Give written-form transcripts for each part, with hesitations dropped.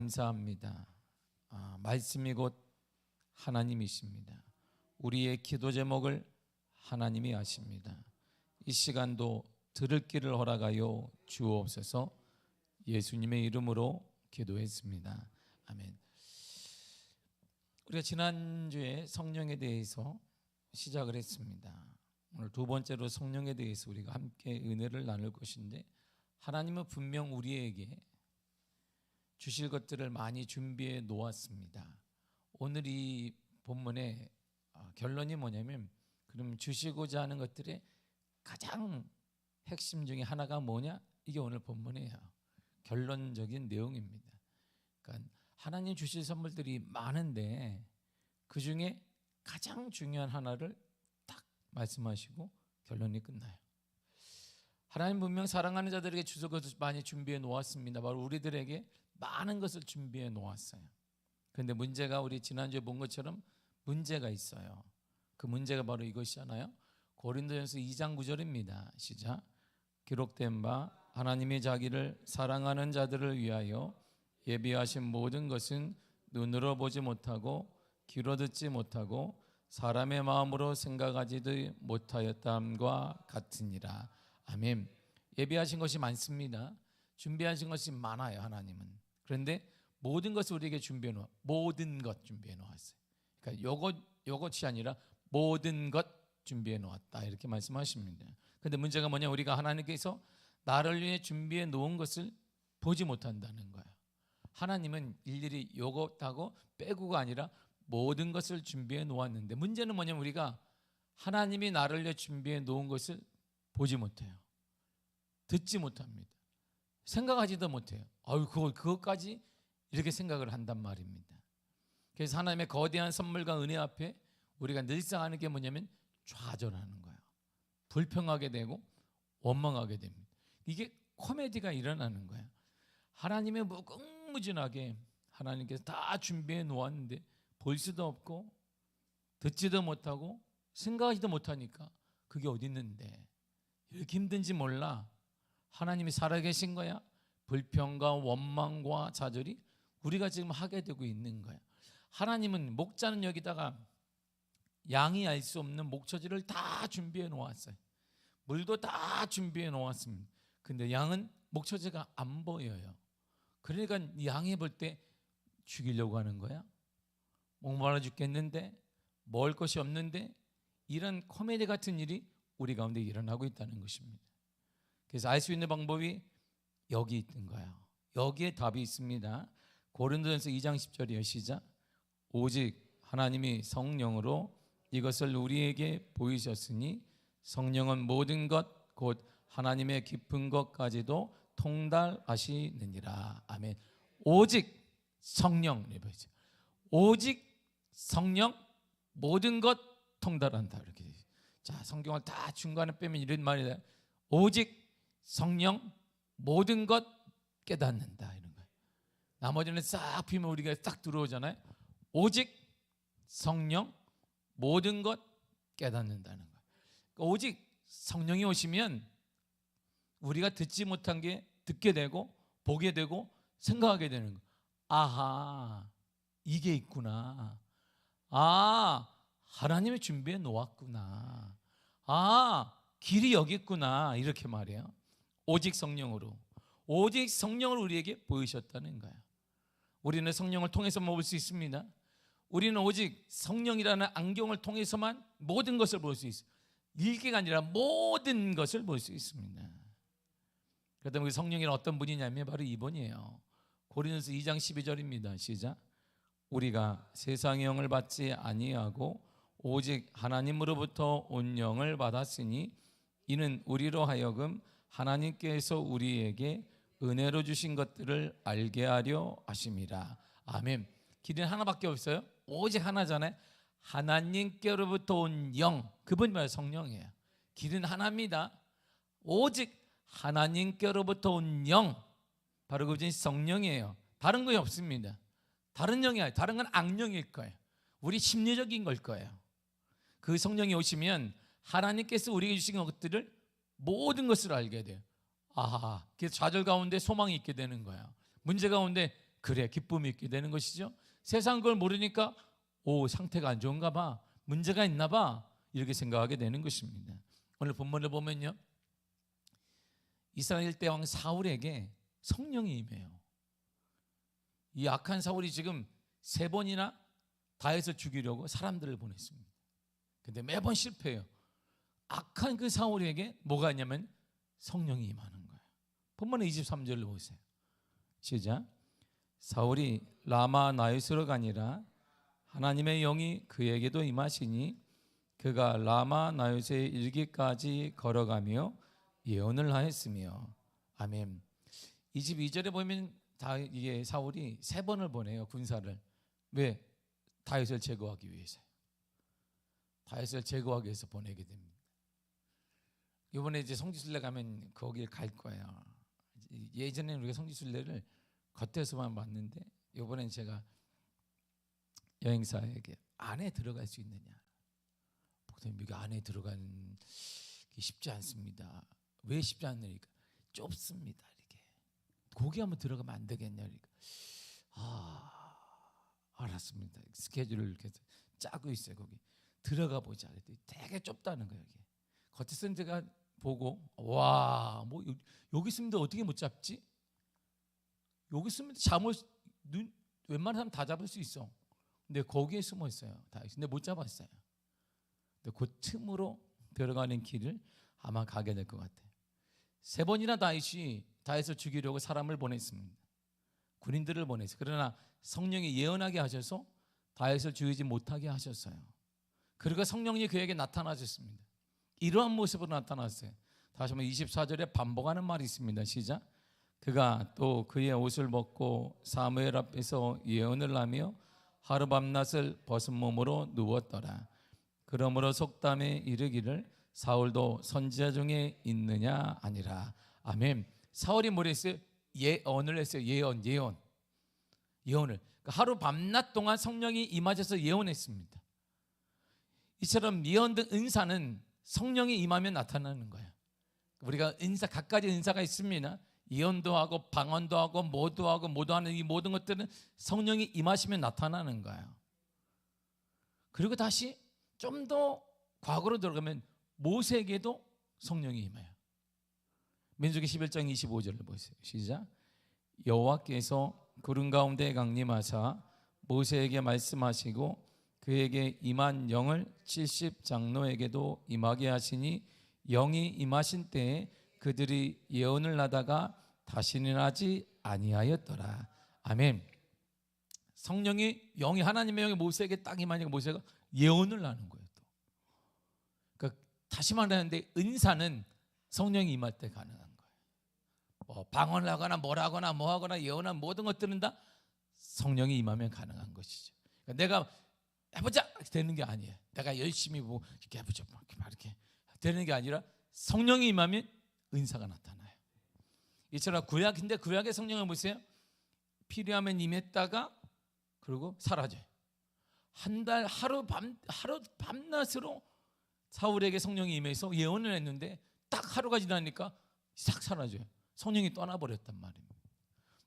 감사합니다. 말씀이 곧 하나님이십니다. 우리의 기도 제목을 하나님이 아십니다. 이 시간도 들을 길을 허락하여 주옵소서. 예수님의 이름으로 기도했습니다. 아멘. 우리가 지난주에 성령에 대해서 시작을 했습니다. 오늘 두 번째로 성령에 대해서 우리가 함께 은혜를 나눌 것인데, 하나님은 분명 우리에게 주실 것들을 많이 준비해 놓았습니다. 오늘 이 본문의 결론이 뭐냐면, 그럼 주시고자 하는 것들의 가장 핵심 중에 하나가 뭐냐? 이게 오늘 본문이에요. 결론적인 내용입니다. 그러니까 하나님 주실 선물들이 많은데 그 중에 가장 중요한 하나를 딱 말씀하시고 결론이 끝나요. 하나님 분명 사랑하는 자들에게 주실 것을 많이 준비해 놓았습니다. 바로 우리들에게 많은 것을 준비해 놓았어요. 그런데 문제가, 우리 지난주에 본 것처럼 문제가 있어요. 그 문제가 바로 이것이잖아요. 고린도전서 2장 9절입니다. 시작. 기록된 바 하나님이 자기를 사랑하는 자들을 위하여 예비하신 모든 것은 눈으로 보지 못하고 귀로 듣지 못하고 사람의 마음으로 생각하지도 못하였다함과 같으니라. 아멘. 예비하신 것이 많습니다. 준비하신 것이 많아요, 하나님은. 그런데 모든 것을 우리에게 준비해 놓아, 모든 것 준비해 놓았어요. 그러니까 요것이 아니라 모든 것 준비해 놓았다, 이렇게 말씀하십니다. 그런데 문제가 뭐냐? 우리가 하나님께서 나를 위해 준비해 놓은 것을 보지 못한다는 거예요. 하나님은 일일이 요것하고 빼고가 아니라 모든 것을 준비해 놓았는데, 문제는 뭐냐면 우리가 하나님이 나를 위해 준비해 놓은 것을 보지 못해요. 듣지 못합니다. 생각하지도 못해요. 그것까지 이렇게 생각을 한단 말입니다. 그래서 하나님의 거대한 선물과 은혜 앞에 우리가 늘상 하는 게 뭐냐면 좌절하는 거예요. 불평하게 되고 원망하게 됩니다. 이게 코미디가 일어나는 거예요. 하나님의 무궁무진하게 하나님께서 다 준비해 놓았는데 볼 수도 없고 듣지도 못하고 생각하지도 못하니까 그게 어디 있는데 이렇게 힘든지 몰라. 하나님이 살아계신 거야. 불평과 원망과 좌절이 우리가 지금 하게 되고 있는 거야. 하나님은 목자는 여기다가 양이 알 수 없는 목처지를 다 준비해 놓았어요. 물도 다 준비해 놓았습니다. 근데 양은 목처지가 안 보여요. 그러니까 양이 볼 때 죽이려고 하는 거야. 목말라 죽겠는데, 먹을 것이 없는데, 이런 코미디 같은 일이 우리 가운데 일어나고 있다는 것입니다. 그래서 알 수 있는 방법이 여기 있는 거예요. 여기에 답이 있습니다. 고린도전서 2장 10절이에요. 시작. 오직 하나님이 성령으로 이것을 우리에게 보이셨으니 성령은 모든 것 곧 하나님의 깊은 것까지도 통달하시느니라. 아멘. 오직 성령, 오직 성령, 모든 것 통달한다, 이렇게. 자, 성경을 다 중간에 빼면 이런 말이 돼요. 오직 성령, 모든 것 깨닫는다, 이런 거예요. 나머지는 싹 비면 우리가 딱 들어오잖아요. 오직 성령, 모든 것 깨닫는다는 거예요. 그러니까 오직 성령이 오시면 우리가 듣지 못한 게 듣게 되고 보게 되고 생각하게 되는 거예요. 아하, 이게 있구나. 하나님이 준비해 놓았구나. 길이 여기 있구나, 이렇게 말해요. 오직 성령으로, 오직 성령을 우리에게 보이셨다는 거예요. 우리는 성령을 통해서만 볼 수 있습니다. 우리는 오직 성령이라는 안경을 통해서만 모든 것을 볼 수 있어요. 일개가 아니라 모든 것을 볼 수 있습니다. 그러다 보니 성령이란 어떤 분이냐면 바로 이분이에요. 고린도서 2장 12절입니다. 시작. 우리가 세상의 영을 받지 아니하고 오직 하나님으로부터 온 영을 받았으니 이는 우리로 하여금 하나님께서 우리에게 은혜로 주신 것들을 알게 하려 하심이라. 아멘. 길은 하나밖에 없어요. 오직 하나잖아요. 하나님께로부터 온 영, 그분이 바로 성령이에요. 길은 하나입니다. 오직 하나님께로부터 온 영, 바로 그분이 성령이에요. 다른 것이 없습니다. 다른 영이 아니에요. 다른 건 악령일 거예요. 우리 심리적인 걸 거예요. 그 성령이 오시면 하나님께서 우리에게 주신 것들을, 모든 것을 알게 돼요. 그래서 좌절 가운데 소망이 있게 되는 거예요. 문제 가운데 그래 기쁨이 있게 되는 것이죠. 세상 걸 모르니까 상태가 안 좋은가 봐, 문제가 있나 봐, 이렇게 생각하게 되는 것입니다. 오늘 본문을 보면요, 이스라엘 대왕 사울에게 성령이 임해요. 이 악한 사울이 지금 3번이나 다윗을 죽이려고 사람들을 보냈습니다. 근데 매번 실패해요. 악한 그 사울에게 뭐가 있냐면 성령이 임하는 거예요. 본문의 23절을 보세요. 시작. 사울이 라마 나요스로 가니라 하나님의 영이 그에게도 임하시니 그가 라마 나요스에 이르기까지 걸어가며 예언을 하였으며. 아멘. 22절에 보면 이게 사울이 3번을 보내요, 군사를. 왜? 다윗을 제거하기 위해서요. 다윗을 제거하기 위해서 보내게 됩니다. 이번에 이제 성지순례 가면 거기에 갈 거예요. 예전에는 우리가 성지순례를 겉에서만 봤는데 이번엔 제가 여행사에게 안에 들어갈 수 있느냐, 목사님 여기 안에 들어가는 게 쉽지 않습니다. 왜 쉽지 않느니까 좁습니다. 이렇게 거기 한번 들어가면 안 되겠냐. 그러니까 알았습니다. 스케줄을 이렇게 짜고 있어요. 거기 들어가 보자. 되게 좁다는 거예요. 여기 겉에서는 제가 보고 뭐 여기 있으면 어떻게 못 잡지? 여기 있으면 웬만한 사람 다 잡을 수 있어. 근데 거기에 숨어 있어요. 근데 못 잡았어요. 근데 그 틈으로 들어가는 길을 아마 가게 될 것 같아요. 3번이나 다윗을 죽이려고 사람을 보냈습니다. 군인들을 보냈어요. 그러나 성령이 예언하게 하셔서 다윗을 죽이지 못하게 하셨어요. 그리고 성령이 그에게 나타나셨습니다. 이러한 모습으로 나타났어요. 다시 한번 24절에 반복하는 말이 있습니다. 시작. 그가 또 그의 옷을 벗고 사무엘 앞에서 예언을 하며 하루 밤낮을 벗은 몸으로 누웠더라. 그러므로 속담에 이르기를 사울도 선지자 중에 있느냐 아니라. 아멘. 사울이 뭘 했어요? 예언을 했어요. 예언을. 그러니까 하루 밤낮 동안 성령이 임하셔서 예언했습니다. 이처럼 예언된 은사는 성령이 임하면 나타나는 거예요. 우리가 각가지 은사가 있습니다. 예언도 하고 방언도 하고 모도 하는 이 모든 것들은 성령이 임하시면 나타나는 거예요. 그리고 다시 좀 더 과거로 들어가면 모세에게도 성령이 임해요. 민수기 11장 25절을 보세요. 시작. 여호와께서 구름 가운데 강림하사 모세에게 말씀하시고 그에게 임한 영을 70장로에게도 임하게 하시니 영이 임하신 때에 그들이 예언을 하다가 다시는 하지 아니하였더라. 아멘. 영이 하나님의 영이 모세에게 딱 임하니까 모세가 예언을 하는 거예요. 또. 그러니까 다시 말하는데 은사는 성령이 임할 때 가능한 거예요. 뭐 방언을 하거나 뭐라거나 뭐하거나 예언한 모든 것들은 다 성령이 임하면 가능한 것이죠. 그러니까 내가 해보자 되는 게 아니에요. 내가 열심히 뭐 이렇게 해보자 이렇게 되는 게 아니라 성령이 임하면 은사가 나타나요. 이처럼 구약의 성령을 보세요. 필요하면 임했다가 그리고 사라져요. 한 달 하루 밤낮으로 사울에게 성령이 임해서 예언을 했는데 딱 하루가 지나니까 싹 사라져요. 성령이 떠나버렸단 말입니다.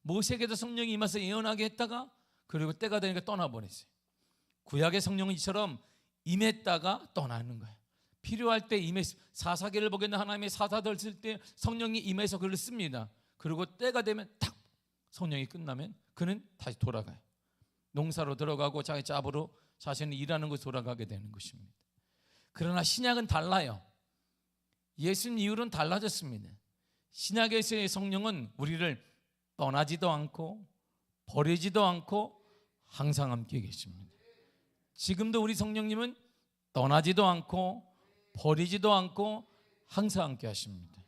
모세에게도 성령이 임해서 예언하게 했다가 그리고 때가 되니까 떠나버렸어요. 구약의 성령은 이처럼 임했다가 떠나는 거예요. 필요할 때 사사기를 보겠는 하나님의 사사들 쓸 때 성령이 임해서 글을 씁니다. 그리고 때가 되면 탁 성령이 끝나면 그는 다시 돌아가요. 농사로 들어가고 자기 잡으로 자신이 일하는 곳에 돌아가게 되는 것입니다. 그러나 신약은 달라요. 예수님 이후로는 달라졌습니다. 신약에서의 성령은 우리를 떠나지도 않고 버리지도 않고 항상 함께 계십니다. 지금도 우리 성령님은 떠나지도 않고 버리지도 않고 항상 함께 하십니다.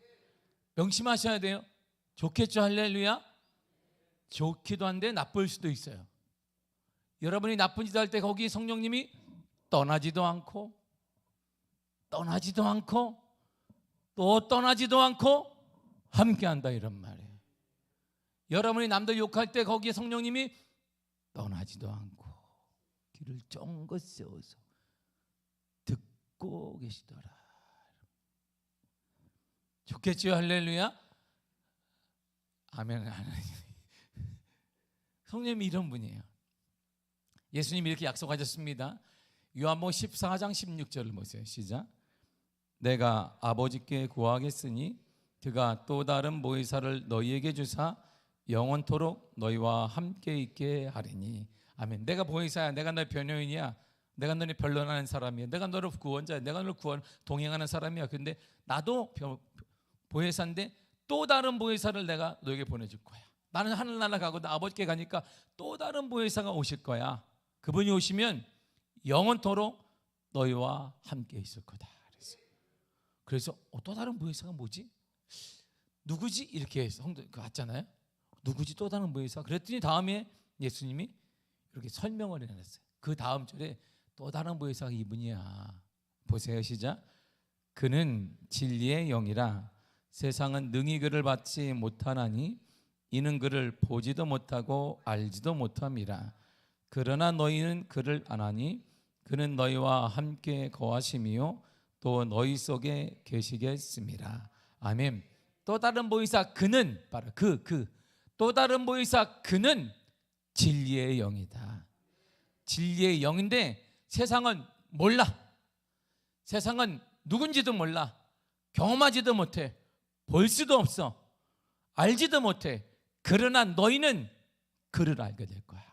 명심하셔야 돼요. 좋겠죠, 할렐루야. 좋기도 한데 나쁠 수도 있어요. 여러분이 나쁜 짓 할 때 거기 성령님이 떠나지도 않고 또 떠나지도 않고 함께한다 이런 말이에요. 여러분이 남들 욕할 때 거기에 성령님이 떠나지도 않고 귀를 쫑긋 세워서 듣고 계시더라. 좋겠지요, 할렐루야. 아멘. 성령님이 이런 분이에요. 예수님이 이렇게 약속하셨습니다. 요한복음 14장 16절을 보세요. 시작. 내가 아버지께 구하겠으니 그가 또 다른 보혜사를 너희에게 주사 영원토록 너희와 함께 있게 하리니. 아멘. 내가 보혜사야. 내가 너의 변호인이야. 내가 너를 변론하는 사람이야. 내가 너를 구원자야. 내가 너를 동행하는 사람이야. 근데 나도 보혜사인데 또 다른 보혜사를 내가 너에게 보내줄 거야. 나는 하늘나라 가고 나 아버지께 가니까 또 다른 보혜사가 오실 거야. 그분이 오시면 영원토록 너희와 함께 있을 거다. 그래서 또 다른 보혜사가 뭐지? 누구지? 이렇게 성도 왔잖아요. 누구지 또 다른 보혜사? 그랬더니 다음에 예수님이 이렇게 설명을 해놨어요. 그 다음 절에 또 다른 보혜사가 이분이야. 보세요. 시작. 그는 진리의 영이라 세상은 능히 그를 받지 못하나니 이는 그를 보지도 못하고 알지도 못함이라. 그러나 너희는 그를 아나니 그는 너희와 함께 거하심이요 또 너희 속에 계시겠습니다. 아멘. 또 다른 보혜사 그는 바로 또 다른 보혜사 그는 진리의 영이다. 진리의 영인데 세상은 몰라. 세상은 누군지도 몰라. 경험하지도 못해. 볼 수도 없어. 알지도 못해. 그러나 너희는 그를 알게 될 거야.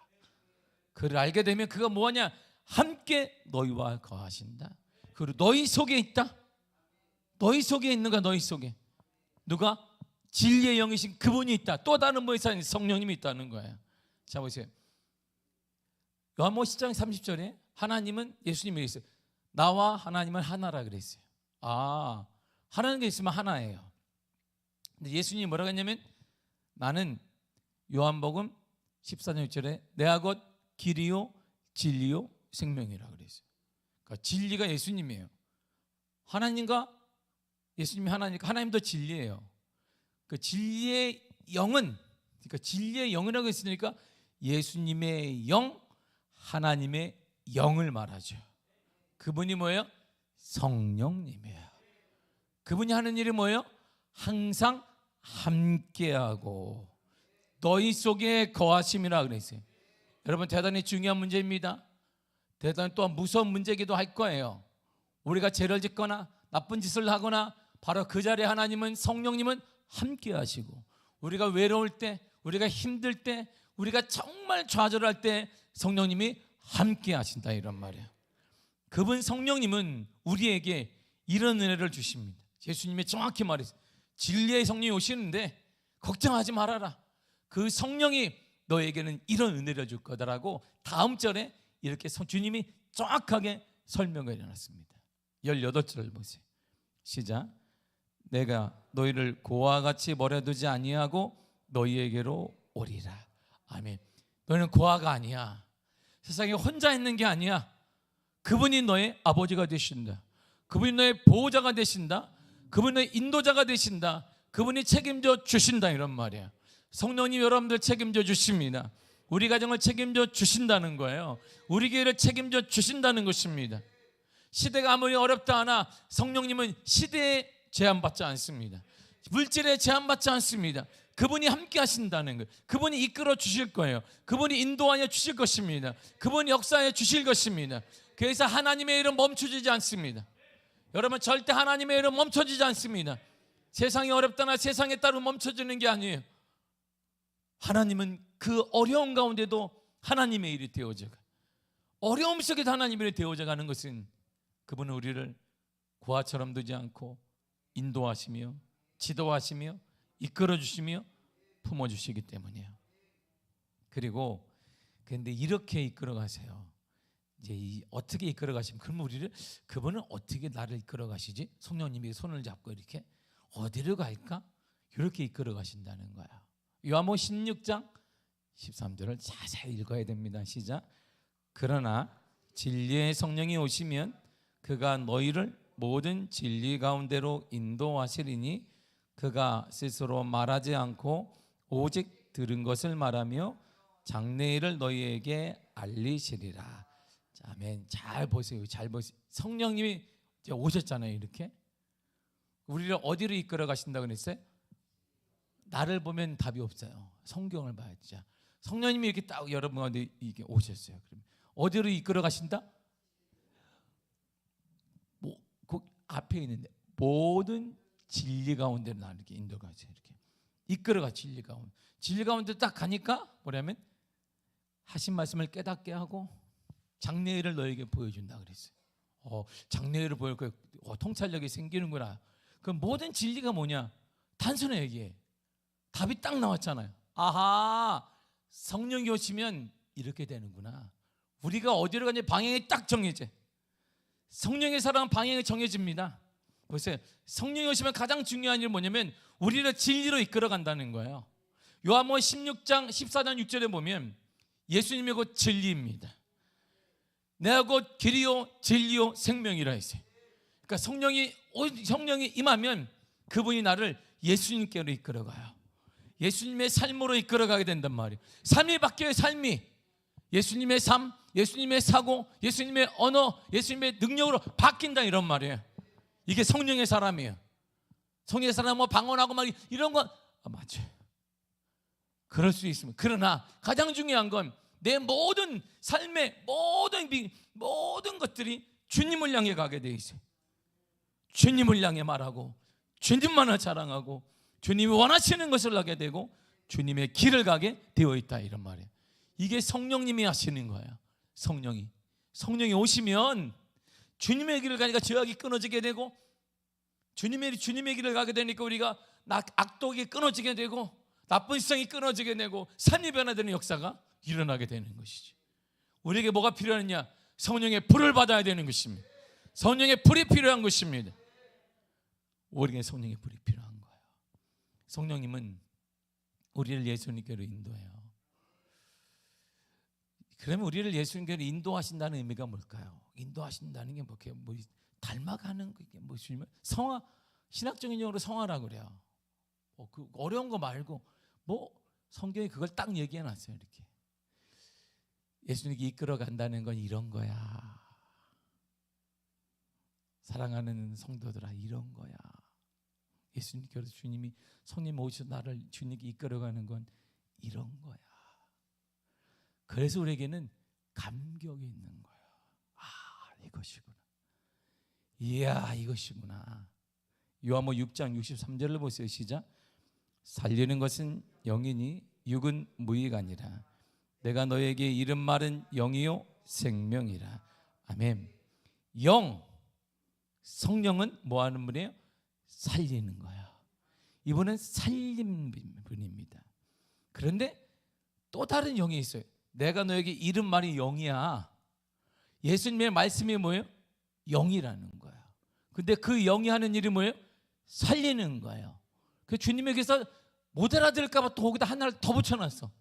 그를 알게 되면 그가 뭐하냐? 함께 너희와 거하신다. 그리고 너희 속에 있다. 너희 속에 있는가? 너희 속에 누가? 진리의 영이신 그분이 있다. 또 다른 보혜사 성령님이 있다는 거예요. 자 보세요. 요한복음 10장 30절에 하나님은 예수님이 그랬어요. 나와 하나님은 하나라 그랬어요. 아, 하나님과 있으면 하나예요. 근데 예수님이 뭐라고 했냐면 나는 요한복음 14장 6절에 내가 곧 길이요 진리요 생명이라 그랬어요. 그러니까 진리가 예수님이에요. 하나님과 예수님이 하나니까 하나님도 진리예요. 그 진리의 영은 그러니까 진리의 영이라고 했으니까 예수님의 영, 하나님의 영을 말하죠. 그분이 뭐예요? 성령님이에요. 그분이 하는 일이 뭐예요? 항상 함께하고 너희 속에 거하심이라 그랬어요. 여러분 대단히 중요한 문제입니다. 대단히 또한 무서운 문제이기도 할 거예요. 우리가 죄를 짓거나 나쁜 짓을 하거나 바로 그 자리에 하나님은 성령님은 함께 하시고 우리가 외로울 때 우리가 힘들 때 우리가 정말 좌절할 때 성령님이 함께 하신다 이런 말이에요. 그분 성령님은 우리에게 이런 은혜를 주십니다. 예수님이 정확히 말했어요. 진리의 성령이 오시는데 걱정하지 말아라. 그 성령이 너에게는 이런 은혜를 줄 거다라고 다음 절에 이렇게 주님이 정확하게 설명을 해놨습니다. 18절을 보세요. 시작. 내가 너희를 고와 같이 버려두지 아니하고 너희에게로 오리라. 아멘. 너희는 고아가 아니야. 세상에 혼자 있는 게 아니야. 그분이 너의 아버지가 되신다. 그분이 너의 보호자가 되신다. 그분이 너의 인도자가 되신다. 그분이 책임져 주신다 이런 말이야. 성령님 여러분들 책임져 주십니다. 우리 가정을 책임져 주신다는 거예요. 우리 교회를 책임져 주신다는 것입니다. 시대가 아무리 어렵다 하나 성령님은 시대에 제한받지 않습니다. 물질에 제한받지 않습니다. 그분이 함께 하신다는 거예요. 그분이 이끌어 주실 거예요. 그분이 인도하여 주실 것입니다. 그분이 역사해 주실 것입니다. 그래서 하나님의 일은 멈춰지지 않습니다. 여러분 절대 하나님의 일은 멈춰지지 않습니다. 세상이 어렵다나 세상에 따라 멈춰지는 게 아니에요. 하나님은 그 어려운 가운데도 하나님의 일이 되어져가. 어려움 속에도 하나님의 일이 되어져가는 것은 그분은 우리를 고아처럼 두지 않고 인도하시며 지도하시며 이끌어주시며 품어주시기 때문이에요. 그리고 그런데 이렇게 이끌어가세요. 이제 어떻게 이끌어가시면 그러면 우리를 그분은 어떻게 나를 이끌어가시지? 성령님이 손을 잡고 이렇게 어디로 갈까? 이렇게 이끌어가신다는 거야. 요한복음 16장 13절을 자세히 읽어야 됩니다. 시작. 그러나 진리의 성령이 오시면 그가 너희를 모든 진리 가운데로 인도하시리니 그가 스스로 말하지 않고 오직 들은 것을 말하며 장래일을 너희에게 알리시리라. 아멘. 잘 보세요. 잘 보세요. 성령님이 이제 오셨잖아요. 이렇게 우리를 어디로 이끌어 가신다고 그랬어요? 나를 보면 답이 없어요. 성경을 봐야죠. 성령님이 이렇게 딱 여러분 가운데 이게 오셨어요. 그러면 어디로 이끌어 가신다? 그 앞에 있는데 모든 진리 가운데로 나를 이렇게 인도가세요. 이렇게 이끌어가 진리 가운데. 진리 가운데 딱 가니까 뭐냐면 하신 말씀을 깨닫게 하고 장래일을 너에게 보여준다 그랬어요. 장래일을 보여서 통찰력이 생기는구나. 그럼 모든 진리가 뭐냐? 단순히 얘기해. 답이 딱 나왔잖아요. 아하, 성령이 오시면 이렇게 되는구나. 우리가 어디로 가는지 방향이 딱 정해져. 성령의 사랑은 방향이 정해집니다. 보세요. 성령이 오시면 가장 중요한 일은 뭐냐면 우리를 진리로 이끌어 간다는 거예요. 요한복음 16장 14장 6절에 보면 예수님이 곧 진리입니다. 내가 곧 길이요 진리요 생명이라 했어요. 그러니까 성령이 임하면 그분이 나를 예수님께로 이끌어가요. 예수님의 삶으로 이끌어가게 된단 말이에요. 삶이 바뀌어요. 삶이 예수님의 삶, 예수님의 사고, 예수님의 언어, 예수님의 능력으로 바뀐다 이런 말이에요. 이게 성령의 사람이에요. 성령의 사람 뭐 방언하고 막 이런 건 맞아요. 그럴 수 있습니다. 그러나 가장 중요한 건 내 모든 삶의 모든 것들이 주님을 향해 가게 돼 있어요. 주님을 향해 말하고 주님만을 자랑하고 주님이 원하시는 것을 하게 되고 주님의 길을 가게 되어 있다 이런 말이에요. 이게 성령님이 하시는 거예요. 성령이 오시면 주님의 길을 가니까 죄악이 끊어지게 되고 주님의 길을 가게 되니까 우리가 악독이 끊어지게 되고 나쁜 시성이 끊어지게 되고 삶이 변화되는 역사가 일어나게 되는 것이죠. 우리에게 뭐가 필요하느냐? 성령의 불을 받아야 되는 것입니다. 성령의 불이 필요한 것입니다. 우리에게 성령의 불이 필요한 거예요. 성령님은 우리를 예수님께로 인도해요. 그러면 우리를 예수님께로 인도하신다는 의미가 뭘까요? 인도하신다는 게 뭐예요? 닮아가는 게 무엇이냐면 성화, 신학적인 용어로 성화라고 그래요. 그 어려운 거 말고 성경이 그걸 딱 얘기해놨어요. 이렇게 예수님께 이끌어 간다는 건 이런 거야. 사랑하는 성도들아, 이런 거야. 예수님께서 주님이 성령 오셔서 나를 주님께 이끌어가는 건 이런 거야. 그래서 우리에게는 감격이 있는 거야. 이것이구나. 이야, 이것이구나. 요한복음 6장 63절을 보세요. 시작. 살리는 것은 영이니 육은 무의가 아니라 내가 너에게 이른 말은 영이요 생명이라. 아멘. 성령은 뭐 하는 분이에요? 살리는 거예요. 이분은 살림 분입니다. 그런데 또 다른 영이 있어요. 내가 너에게 이른 말이 영이야. 예수님의 말씀이 뭐예요? 영이라는 거예요. 근데 그 영이 하는 일이 뭐예요? 살리는 거예요. 그 주님에게서 못 알아들을까 봐 또 거기다 하나를 더 붙여놨어.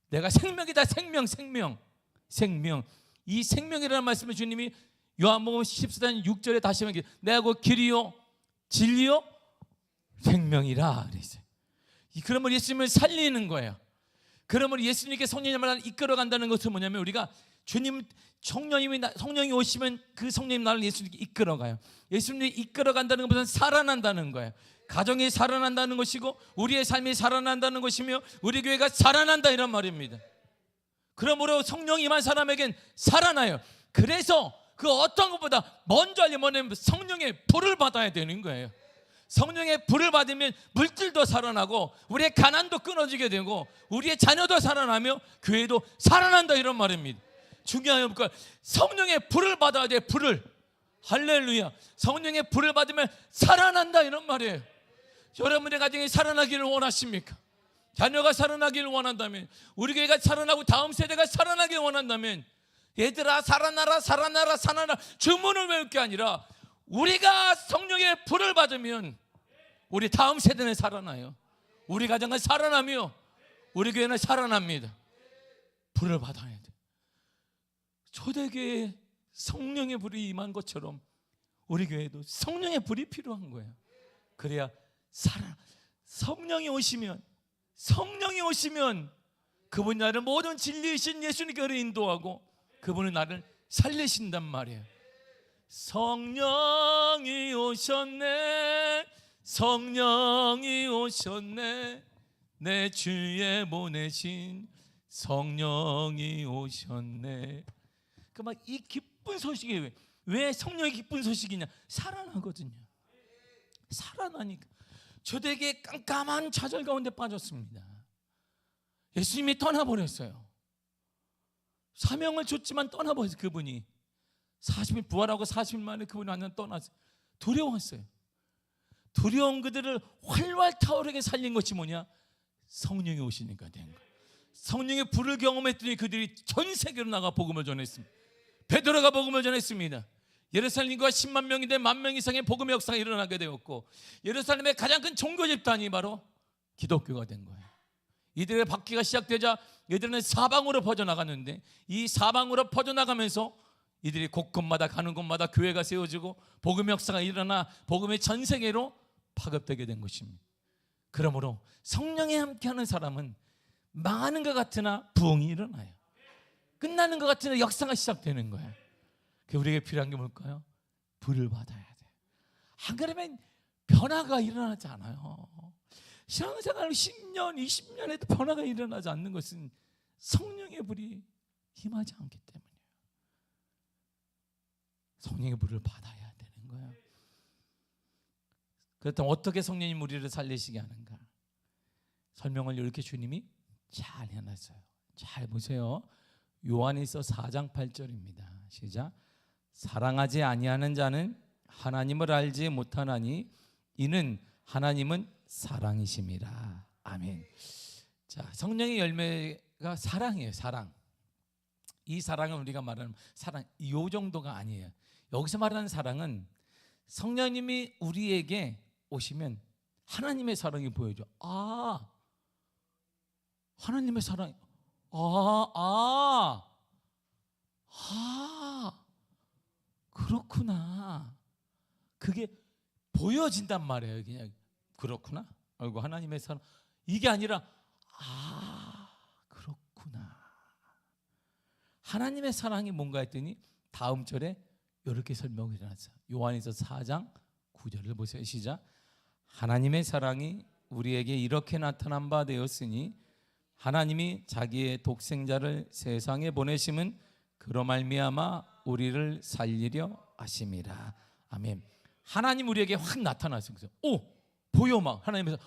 내가 생명이다. 생명. 이 생명이라는 말씀을 주님이 요한복음 14장 6절에 다시 한번 내가 곧 길이요 진리요 생명이라 그랬어요. 그러면 예수님을 살리는 거예요. 그러면 예수님께 성령님을 이끌어간다는 것은 뭐냐면 우리가 성령이 오시면 그 성령님 나를 예수님께 이끌어가요. 예수님이 이끌어간다는 것은 살아난다는 거예요. 가정이 살아난다는 것이고 우리의 삶이 살아난다는 것이며 우리 교회가 살아난다 이런 말입니다. 그러므로 성령이 임한 사람에겐 살아나요. 그래서 그 어떤 것보다 먼저 뭐냐면 성령의 불을 받아야 되는 거예요. 성령의 불을 받으면 물질도 살아나고 우리의 가난도 끊어지게 되고 우리의 자녀도 살아나며 교회도 살아난다 이런 말입니다. 중요한 건 성령의 불을 받아야 돼. 불을. 할렐루야. 성령의 불을 받으면 살아난다 이런 말이에요. 여러분의 가정이 살아나기를 원하십니까? 자녀가 살아나기를 원한다면, 우리 교회가 살아나고 다음 세대가 살아나기를 원한다면, 얘들아 살아나라 주문을 외울 게 아니라 우리가 성령의 불을 받으면 우리 다음 세대는 살아나요. 우리 가정은 살아나며 우리 교회는 살아납니다. 불을 받아야 돼. 초대교회에 성령의 불이 임한 것처럼 우리 교회도 성령의 불이 필요한 거예요. 그래야 성령이 오시면 그분이 나를 모든 진리이신 예수님께로 인도하고 그분은 나를 살리신단 말이에요. 성령이 오셨네 내 주에 보내신 성령이 오셨네. 그 막 이 기쁜 소식이 왜 성령의 기쁜 소식이냐? 살아나거든요. 살아나니까. 저에게 깜깜한 좌절 가운데 빠졌습니다. 예수님이 떠나버렸어요. 사명을 줬지만 떠나버렸어요. 그분이 40일 부활하고 40일 만에 그분이 완전 떠났어요. 두려웠어요. 두려운 그들을 활활 타오르게 살린 것이 뭐냐? 성령이 오시니까 된 거예요. 성령의 불을 경험했더니 그들이 전 세계로 나가 복음을 전했습니다. 베드로가 복음을 전했습니다. 예루살렘과 10만 명이 된 1만 명 이상의 복음의 역사가 일어나게 되었고, 예루살렘의 가장 큰 종교 집단이 바로 기독교가 된 거예요. 이들의 박해가 시작되자 이들은 사방으로 퍼져나갔는데, 이 사방으로 퍼져나가면서 이들이 곳곳마다 가는 곳마다 교회가 세워지고 복음의 역사가 일어나 복음의 전 세계로 파급되게 된 것입니다. 그러므로 성령에 함께하는 사람은 망하는 것 같으나 부흥이 일어나요. 끝나는 것 같으나 역사가 시작되는 거예요. 우리에게 필요한 게 뭘까요? 불을 받아야 돼요. 안 그러면 변화가 일어나지 않아요. 신앙생활 10년, 20년에도 변화가 일어나지 않는 것은 성령의 불이 임하지 않기 때문이에요. 성령의 불을 받아야 되는 거예요. 그렇다면 어떻게 성령님 우리를 살리시게 하는가? 설명을 이렇게 주님이 잘 해놨어요. 잘 보세요. 요한일서 4장 8절입니다. 시작. 사랑하지 아니하는 자는 하나님을 알지 못하나니 이는 하나님은 사랑이심이라. 아멘. 자, 성령의 열매가 사랑이에요. 사랑. 이 사랑은 우리가 말하는 사랑 이 정도가 아니에요. 여기서 말하는 사랑은 성령님이 우리에게 오시면 하나님의 사랑이 보여줘. 하나님의 사랑. 그렇구나. 그게 보여진단 말이에요. 그냥 그렇구나. 아이고 하나님의 사랑. 이게 아니라 그렇구나. 하나님의 사랑이 뭔가 했더니 다음 절에 이렇게 설명이 일어났어요. 요한일서 4장 9절을 보세요. 시작. 하나님의 사랑이 우리에게 이렇게 나타난 바 되었으니 하나님이 자기의 독생자를 세상에 보내심은 그로 말미암아 우리를 살리려 하심이라. 아멘. 하나님 우리에게 확 나타났어요. 그래서 보여 막 하나님께서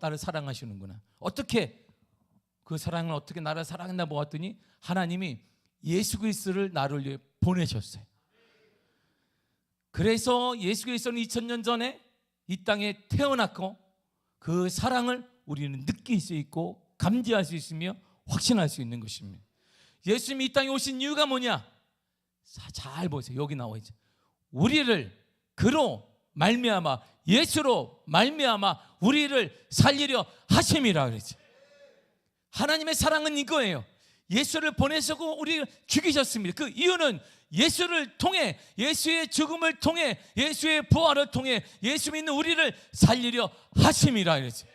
나를 사랑하시는구나. 어떻게 그 사랑을 어떻게 나를 사랑했나 보았더니 하나님이 예수 그리스도를 나를 위해 보내셨어요. 그래서 예수 그리스도는 2000년 전에 이 땅에 태어났고 그 사랑을 우리는 느낄 수 있고 감지할 수 있으며 확신할 수 있는 것입니다. 예수님이 이 땅에 오신 이유가 뭐냐? 잘 보세요. 여기 나와 있죠. 우리를 그로 말미암아 예수로 말미암아 우리를 살리려 하심이라 그랬죠. 하나님의 사랑은 이거예요. 예수를 보내시고 우리를 죽이셨습니다. 그 이유는 예수를 통해, 예수의 죽음을 통해, 예수의 부활을 통해 예수 믿는 우리를 살리려 하심이라 그랬죠.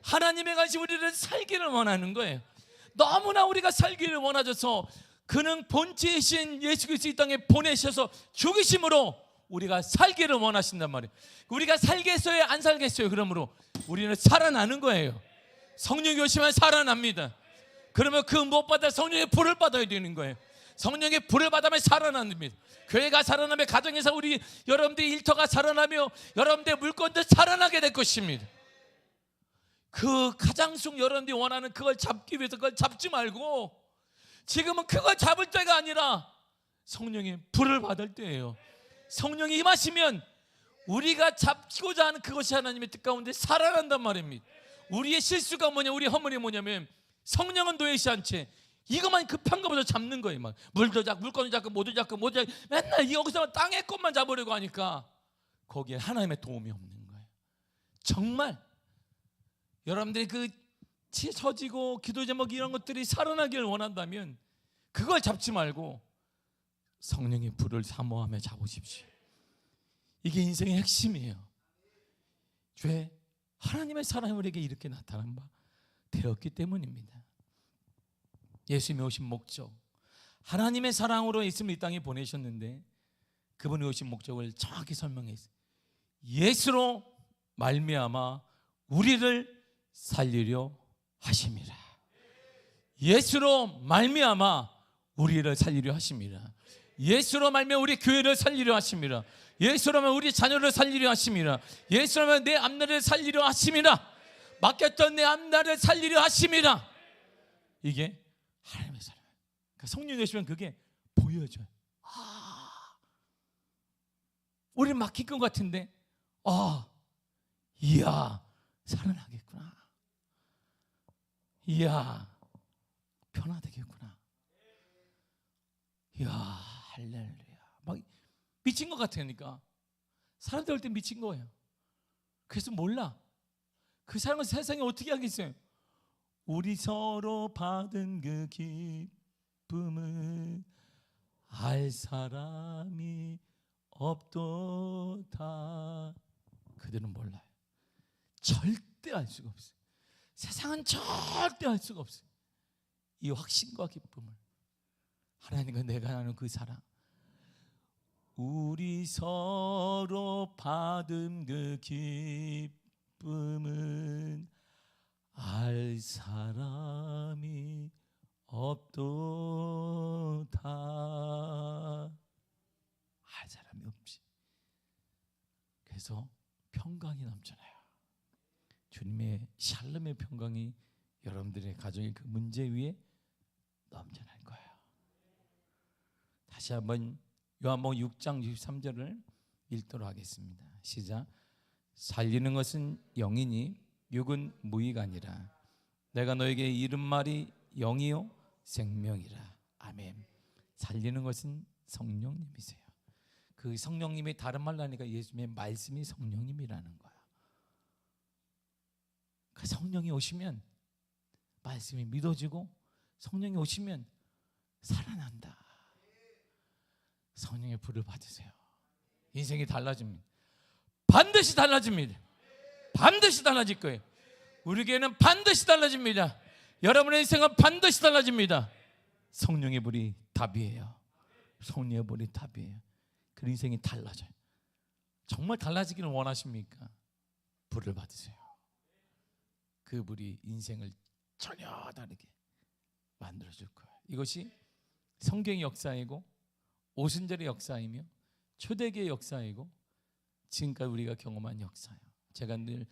하나님의 같이 우리를 살기를 원하는 거예요. 너무나 우리가 살기를 원하셔서 그는 본체이신 예수 그리스도 이 땅에 보내셔서 죽이심으로 우리가 살기를 원하신단 말이에요. 우리가 살겠어요? 안 살겠어요? 그러므로 우리는 살아나는 거예요. 성령이 오시면 살아납니다. 그러면 그 못 받아 성령의 불을 받아야 되는 거예요. 성령의 불을 받으면 살아납니다. 교회가 살아나며 가정에서 우리 여러분들의 일터가 살아나며 여러분들의 물건도 살아나게 될 것입니다. 그 가장숙 여러분들이 원하는 그걸 잡기 위해서 그걸 잡지 말고 지금은 그걸 잡을 때가 아니라 성령의 불을 받을 때예요. 성령이 임하시면 우리가 잡고자 하는 그것이 하나님의 뜻 가운데 살아난단 말입니다. 우리의 실수가 뭐냐, 우리의 허물이 뭐냐면 성령은 노예시 않지 이것만 급한 것보다 잡는 거예요. 막 물건도 잡고 모두 잡고 맨날 여기서 땅의 것만 잡으려고 하니까 거기에 하나님의 도움이 없는 거예요. 정말 여러분들이 그 처지고 기도 제목 이런 것들이 살아나기를 원한다면 그걸 잡지 말고 성령의 불을 사모하며 잡으십시오. 이게 인생의 핵심이에요. 왜? 하나님의 사랑이 우리에게 이렇게 나타난 바 되었기 때문입니다. 예수님이 오신 목적, 하나님의 사랑으로 예수님을 이 땅에 보내셨는데 그분이 오신 목적을 정확히 설명했어요. 예수로 말미암아 우리를 살리려 하심이라. 예수로 말미암아 우리를 살리려 하십니다. 예수로 말미암아 우리 교회를 살리려 하십니다. 예수로만 우리 자녀를 살리려 하십니다. 예수로만 내 앞날을 살리려 하십니다. 맡겼던 내 앞날을 살리려 하십니다. 이게 하나님의 사랑. 그러니까 성령이 오시면 그게 보여져요. 우리 막힐 것 같은데, 이야, 살아나겠구나. 이야, 변화되겠구나. 이야, 할렐루야. 막 미친 것 같으니까 사람들 올 때 미친 거예요. 그래서 몰라. 그 사람은 세상에 어떻게 하겠어요? 우리 서로 받은 그 기쁨은 알 사람이 없도다. 그들은 몰라요. 절대 알 수가 없어요. 세상은 절대 알 수가 없어요. 이 확신과 기쁨을 하나님과 내가 나누는 그 사랑, 우리 서로 받은 그 기쁨은 알 사람이 없도다. 할 사람이 없지. 그래서 평강이 넘쳐나요. 주님의 샬롬의 평강이 여러분들의 가정의 그 문제 위에 넘쳐날 거예요. 다시 한번 요한복음 6장 63절을 읽도록 하겠습니다. 시작. 살리는 것은 영이니 육은 무의가 아니라 내가 너에게 이른 말이 영이요 생명이라. 아멘. 살리는 것은 성령님이세요. 그 성령님이 다른 말로 하니까 예수님의 말씀이 성령님이라는 거야. 그 성령이 오시면 말씀이 믿어지고 성령이 오시면 살아난다. 성령의 불을 받으세요. 인생이 달라집니다. 반드시 달라집니다. 반드시 달라질 거예요. 우리 교회는 반드시 달라집니다. 여러분의 인생은 반드시 달라집니다. 성령의 불이 답이에요. 성령의 불이 답이에요. 그 인생이 달라져요. 정말 달라지기를 원하십니까? 불을 받으세요. 그 불이 인생을 전혀 다르게 만들어줄 거예요. 이것이 성경의 역사이고 오순절의 역사이며 초대교의 역사이고 지금까지 우리가 경험한 역사예요. 제가 늘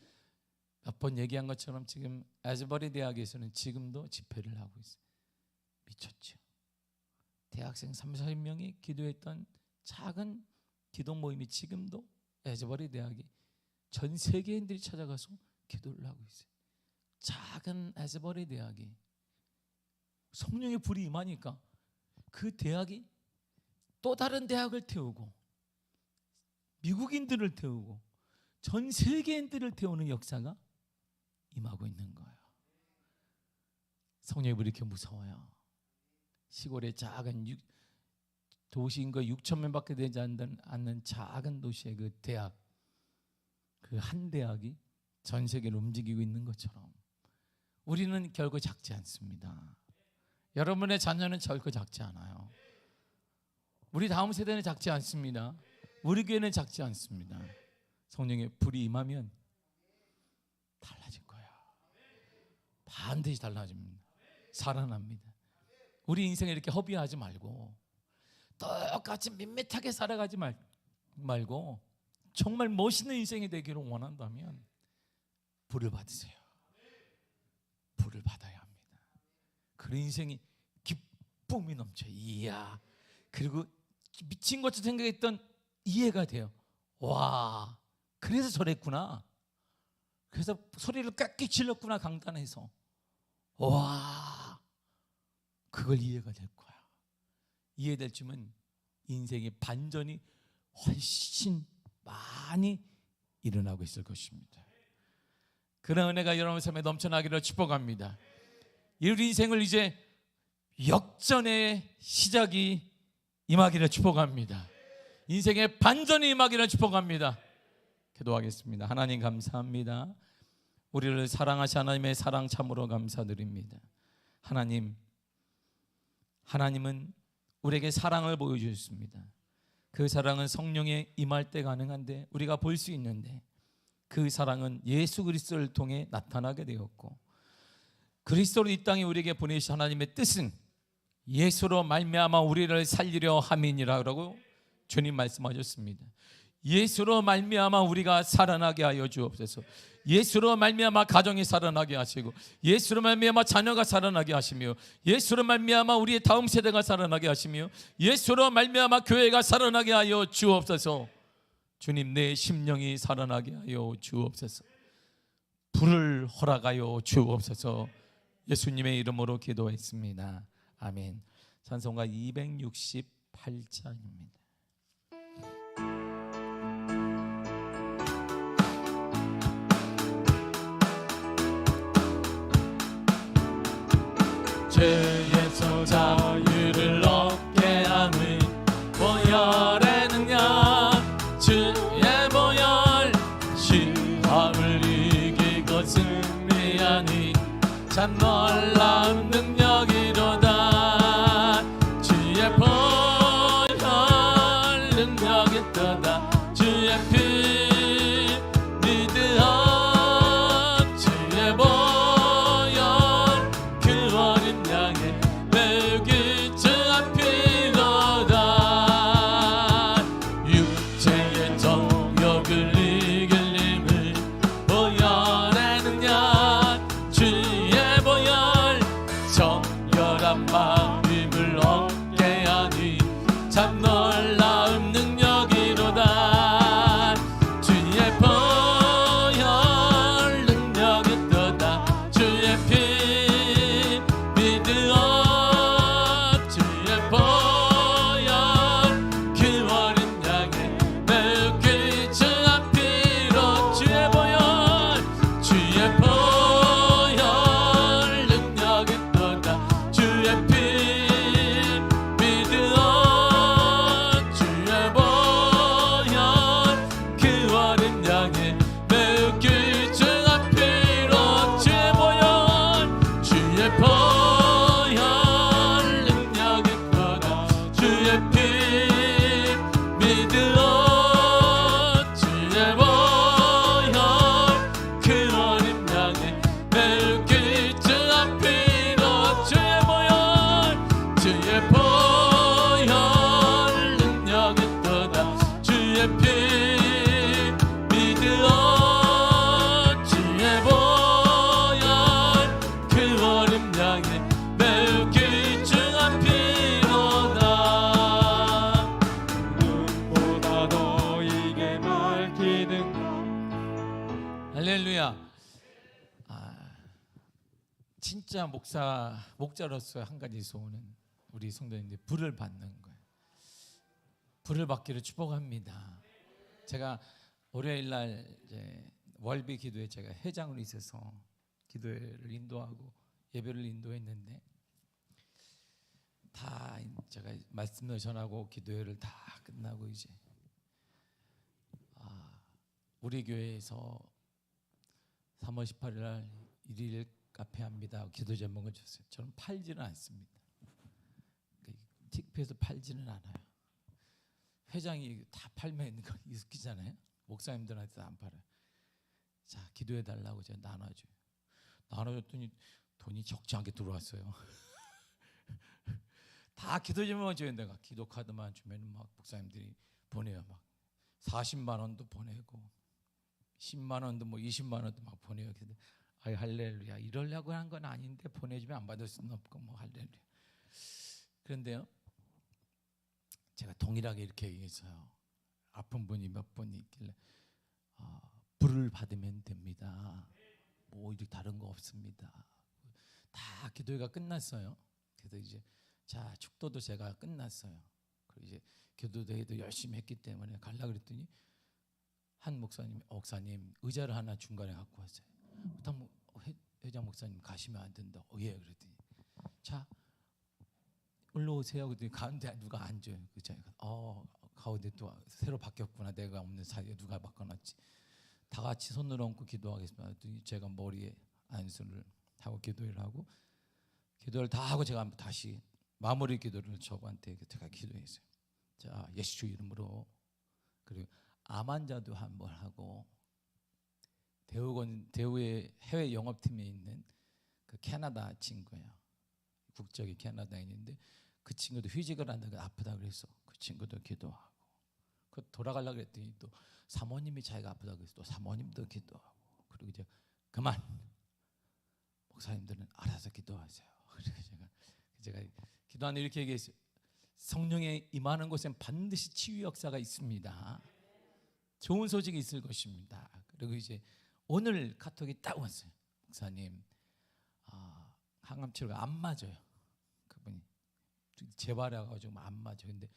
몇 번 얘기한 것처럼 지금 에즈버리 대학에서는 지금도 집회를 하고 있어요. 미쳤죠. 대학생 30-40명이 기도했던 작은 기도 모임이 지금도 에즈버리 대학이 전 세계인들이 찾아가서 기도를 하고 있어요. 작은 에즈버리 대학이 성령의 불이 임하니까 그 대학이 또 다른 대학을 태우고 미국인들을 태우고 전 세계인들을 태우는 역사가 임하고 있는 거예요. 성령의 불이 이렇게 무서워요. 시골의 작은 도시인 거 6,000명밖에 되지 않는 작은 도시의 그 대학, 그 한 대학이 전 세계를 움직이고 있는 것처럼 우리는 결코 작지 않습니다. 여러분의 자녀는 결코 작지 않아요. 우리 다음 세대는 작지 않습니다. 우리 교회는 작지 않습니다. 성령의 불이 임하면 달라질 거예요. 반드시 달라집니다. 살아납니다. 우리 인생에 이렇게 허비하지 말고 똑같이 밋밋하게 살아가지 말고 정말 멋있는 인생이 되기를 원한다면 불을 받으세요. 불을 받아야 합니다. 그런 인생이 기쁨이 넘쳐요. 이야. 그리고 미친 것처럼 생각했던 이해가 돼요. 와, 그래서 저랬구나. 그래서 소리를 깎기 질렀구나, 강단에서. 와, 그걸 이해가 될 거야. 이해될 쯤은 인생의 반전이 훨씬 많이 일어나고 있을 것입니다. 그런 은혜가 여러분 삶에 넘쳐나기를 축복합니다. 우리 인생을 이제 역전의 시작이 임하기를 축복합니다. 인생의 반전이 임하기를 축복합니다. 기도하겠습니다. 하나님 감사합니다. 우리를 사랑하신 하나님의 사랑 참으로 감사드립니다. 하나님은 우리에게 사랑을 보여주셨습니다. 그 사랑은 성령에 임할 때 가능한데 우리가 볼 수 있는데 그 사랑은 예수 그리스도를 통해 나타나게 되었고 그리스도를 이 땅에 우리에게 보내신 하나님의 뜻은 예수로 말미암아 우리를 살리려 함이니라고 주님 말씀하셨습니다. 예수로 말미암아 우리가 살아나게 하여 주옵소서. 예수로 말미암아 가정이 살아나게 하시고, 예수로 말미암아 자녀가 살아나게 하시며, 예수로 말미암아 우리의 다음 세대가 살아나게 하시며, 예수로 말미암아 교회가 살아나게 하여 주옵소서. 주님, 내 심령이 살아나게 하여 주옵소서. 불을 허락하여 주옵소서. 예수님의 이름으로 기도했습니다. 아멘. 찬송가 268장입니다. 죄에서 자유를 얻게 하는 보혈의 능력, 주의 보혈, 시험을 이기고 승리하니 참 놀라운 능력이로다. 주의 보혈 능력이 있도다. 주의 피 믿으어 주의 보혈 그 어린 양의 매우 귀중한 피로다. 육체의 정욕을 이길 힘을 보혈의 능력, 주의 보혈 정결한 마음을 얻게 하니 참 놀라운 능력이로다. 주의 보혈 능력이 있도다. 주의 피 믿으어 주의 보혈 그 어린 양의 매우 귀중한 피로 주의 보혈 능력이 있도다. 주의 피 믿으어 주의 보혈 그 어린 양의 매우 귀중한 피로 주의 보혈 능력이 있도다. 주의 피 믿으어 주의 보혈 그 어린 양의 매우 귀중한 피로 주의 보혈 능력이 있도다. 주의 피 믿으어 주의 보혈 그 어린 양의 매우 귀중한 피로다. 눈보다 너에게 밝히는 할렐루야. 진짜 목자로서 한 가지 소원은 우리 성도님들 불을 받는 거예요. 불을 받기를 축복합니다. 제가 월요일 날 이제 월비 기도에 제가 회장으로 있어서 기도회를 인도하고 예배를 인도했는데, 다 제가 말씀을 전하고 기도회를 다 끝나고 이제 우리 교회에서 3월 18일 날 일일 카페 합니다. 기도 제목을 줬어요. 저는 팔지는 않습니다. 틱표에서 팔지는 않아요. 회장이 다 팔면 웃기잖아요. 목사님들한테 안 팔아요. 자, 기도해 달라고 제가 나눠줬더니 돈이 적지 않게 들어왔어요. 다 기도 제목만 줘야 내가 기도 카드만 주면 막 목사님들이 보내요. 막 40만 원도 보내고 10만 원도 뭐 20만 원도 막 보내요. 근데 아이 할렐루야, 이러려고 한 건 아닌데 보내주면 안 받을 수는 없고 뭐 할렐루야. 그런데요, 제가 동일하게 이렇게 얘기했어요. 아픈 분이 몇 분 있길래 불을 받으면 됩니다. 뭐 이렇게 다른 거 없습니다. 다 기도회가 끝났어요. 그래서 이제 자, 축도도 제가 끝났어요. 그리고 이제 기도회도 열심히 했기 때문에 가려고 그랬더니 한 목사님 의자를 하나 중간에 갖고 왔어요. 회장 목사님 가시면 안 된다. 예, 그랬더니 자, 올라오세요. 그랬더니 가운데 누가 앉아요. 그 자리가 가운데 또 새로 바뀌었구나. 내가 없는 사이에 누가 바꿔놨지. 다 같이 손을 얹고 기도하겠습니다. 그랬더니 제가 머리에 안수를 하고 기도를 하고, 기도를 다 하고 제가 다시 마무리 기도를 저한테 제가 기도했어요. 자, 예수 이름으로. 그리고 암 환자도 한번 하고, 대우의 해외 영업팀에 있는 그 캐나다 친구예요. 국적이 캐나다인인데 그 친구도 휴직을 한다고 아프다 그래서 그 친구도 기도하고, 그 돌아가려고 했더니 또 사모님이 자기가 아프다고 해서 또 사모님도 기도하고, 그리고 이제 그만 목사님들은 알아서 기도하세요. 그래서 제가 기도하는데 이렇게 얘기했어요. 성령에 임하는 곳엔 반드시 치유 역사가 있습니다. 좋은 소식이 있을 것입니다. 그리고 이제 오늘 카톡이 딱 왔어요. 목사님, 항암 치료가 안 맞아요. 그분이 재발해가지고 안 맞아요. 근데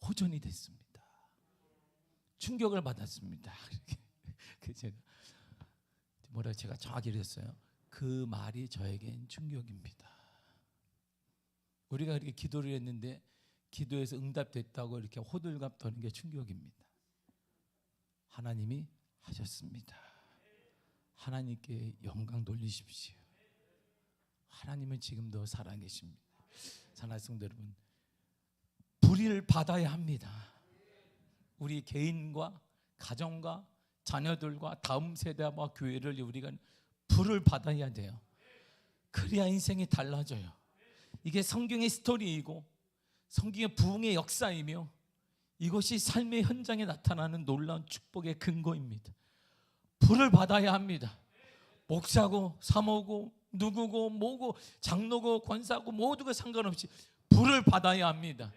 호전이 됐습니다. 충격을 받았습니다. 제가 정확히 그랬어요. 그 말이 저에겐 충격입니다. 우리가 이렇게 기도를 했는데 기도에서 응답됐다고 이렇게 호들갑 떠는 게 충격입니다. 하나님이 하셨습니다. 하나님께 영광 돌리십시오. 하나님은 지금도 살아계십니다. 사랑하는 성도 여러분, 불의를 받아야 합니다. 우리 개인과 가정과 자녀들과 다음 세대와 교회를 우리가 불을 받아야 돼요. 그래야 인생이 달라져요. 이게 성경의 스토리이고 성경의 부흥의 역사이며 이것이 삶의 현장에 나타나는 놀라운 축복의 근거입니다. 불을 받아야 합니다. 목사고 사모고 누구고 뭐고 장로고 권사고 모두가 상관없이 불을 받아야 합니다.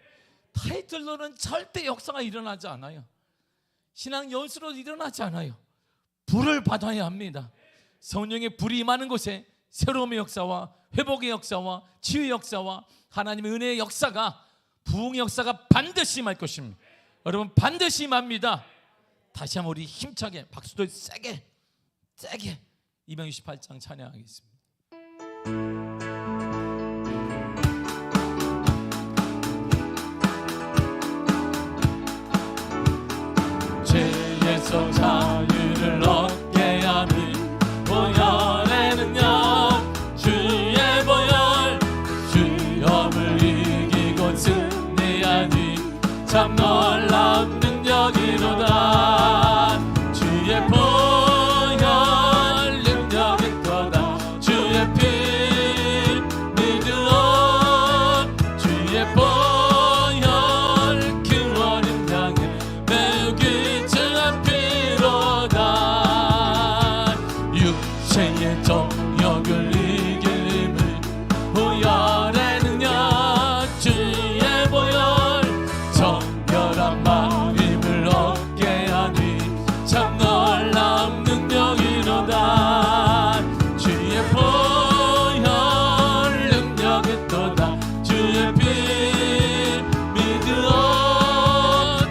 타이틀로는 절대 역사가 일어나지 않아요. 신앙 연수로 일어나지 않아요. 불을 받아야 합니다. 성령의 불이 임하는 곳에 새로움의 역사와 회복의 역사와 치유의 역사와 하나님의 은혜의 역사가, 부흥의 역사가 반드시 임할 것입니다. 여러분, 반드시 임합니다. 다시 한번 우리 힘차게 박수도 세게 268장 찬양하겠습니다. 죄에서 자유를 얻게 하는 보혈에는요 주의 보혈, 주염을 이기고 승리하니 참 놀라운 능력이로다. 주의 보혈 능력이 또다. 주의 피 믿으오. 주의 보혈 구원은 향해 매우 귀중한 피로다. 육체의 정욕을 이길 힘을 보혈의 능력, 주의 보혈 정결한 마음을 얻게 하니 참 놀라운 능력이로다. 주의 보혈 능력이 또다. 주의 피 믿으오.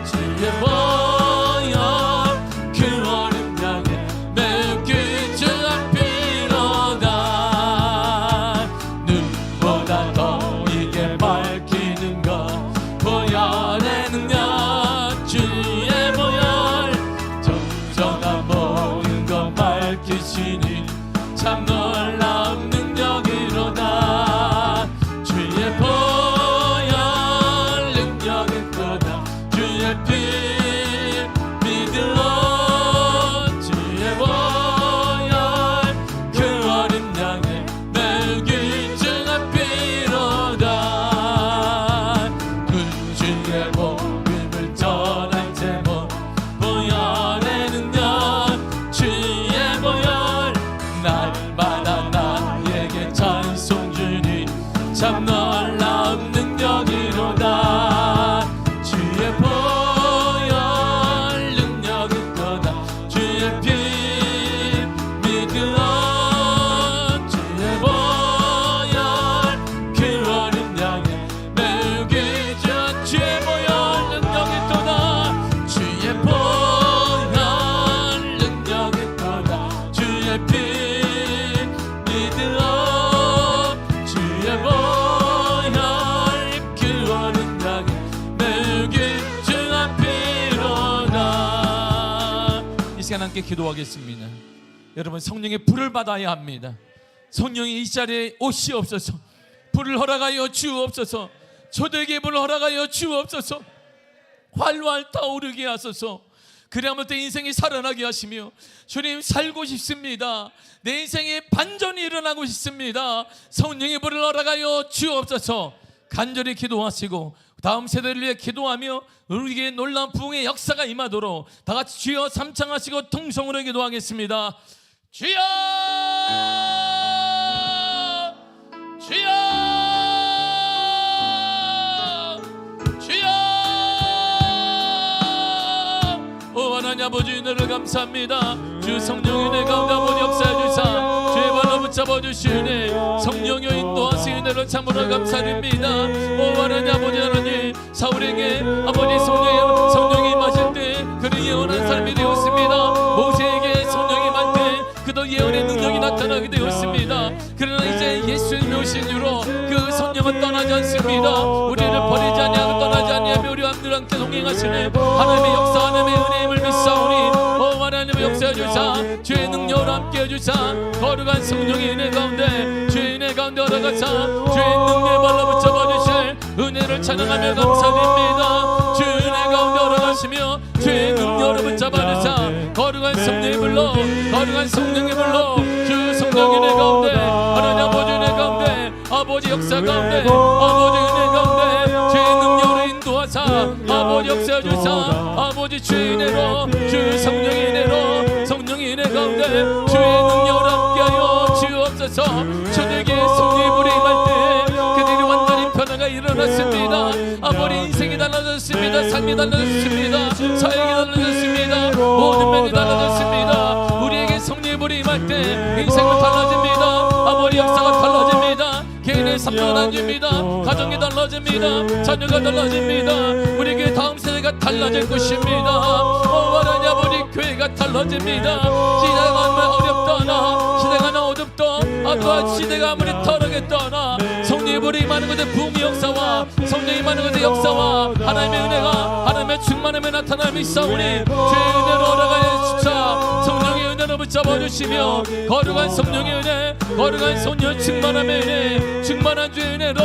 주의 보혈 구원은 향해 매우 귀중한 피로다. 눈보다 더 이게 밝히는 것 보혈의 능력, 주의 보혈 정정한 모든 것 밝히시니 참 놀라운 능력이로다. 주의 보혈 능력이 또다. 주의 피 믿으오. 주의 보혈 구원은 향해 매우 귀중한 피로다. 주의 복음을 전할 제목 보혈의 능력, 주의 보혈 날마다 나에게 찬송 주니 참 놀라운 능력이로다. 주의 보혈 능력이 또다. 주의 피 믿으오. 주의 보혈 구원은 향해 매우 귀중한 주의 보혈 능력이 또다. 주의 보혈 능력이 또다. 주의 피 믿으오. 주의 보혈 구원은 향해 매우 귀중한 피로다. 이 시간 함께 기도하겠습니다. 여러분, 성령의 불을 받아야 합니다. 성령이 이 자리에 오시옵소서. 불을 허락하여 주옵소서. 저들에게 불을 허락하여 주옵소서. 활활 타오르게 하소서. 그래야만 또 인생이 살아나게 하시며 주님 살고 싶습니다. 내 인생에 반전이 일어나고 싶습니다. 성령의 불을 허락하여 주옵소서. 간절히 기도하시고 다음 세대를 위해 기도하며 우리에게 놀라운 부흥의 역사가 임하도록 다 같이 주여 삼창하시고 통성으로 기도하겠습니다. 주여 주여 주여. 오 하나님 아버지 은혜를 감사합니다. 주 성령의 은혜 가운데 아버지 역사해 주사 주의 발로 붙잡아 주시니 성령의 인도하신 은혜를 참으로 감사드립니다. 오 하나님 아버지 하나님 사울에게 아버지 성령이 임하실 때 그는 예언한 삶이 되었습니다. 모세에게 성령이 임할 때 그도 예언의 능력이 나타나게 되었습니다. 그러나 이제 예수님이 오신 이후로 그 성령은 떠나지 않습니다. 우리를 버리지 아니하고 떠나지 아니하며 우리와 함께 동행하시는 하나님의 역사 하나님의 은혜임을 믿사오니 오 하나님의 역사해 주사 주의 능력으로 함께 해주사 거룩한 성령의 은혜 가운데 주의 은혜 가운데 올라가사 주의 능력에 발라 붙잡아 주실 은혜를 찬양하며 감사드립니다. 주의 은혜 가운데 올라가시며 주의 능력으로 붙잡아 주사 거룩한 성령의 불로 거룩한 성령의 불로 주 성령의 은혜 가운데 하나님 아버지 은혜 가운데 아버지 역사 가운데 아버지 은혜 가운데 주의 능력으로 인도하사 아버지 역사해 주사 아버지 주의 은혜로 주 성령의 은혜로 성령의 은혜 가운데 주의 능력으로 함께하여 주옵소서. 저에게 성령의 불이 임할 때 그들이 완전히 변화가 일어났습니다. 아버지 인생이 달라졌습니다. 삶이 달라졌습니다. 사역이 달라졌습니다. 모든 면이 달라졌습니다. 우리에게 성령의 불이 임할 때 인생은 달라집니다. 아버지 역사가 달라집니다. 개인의 삶도 달라집니다. 가정이 달라집니다. 자녀가 달라집니다. 우리에게 다음 세대가 달라질 것입니다. 하나님 아버지 교회가 달라집니다. 시대가 아무리 어렵다나 시대가 어둡다 또한 시대가 아무리 터르겠다나 성령의 불이 임하는 것의 부흥의 역사와 성령이 임하는 것의 역사와 하나님의 은혜가 하나님의 충만함에 나타남이 있사오니 주의 은혜로 올라가야 주사 성령의 은혜로 붙잡아 주시며 거룩한 성령의 은혜 거룩한 성령 충만함의 은혜 충만한 주의 은혜로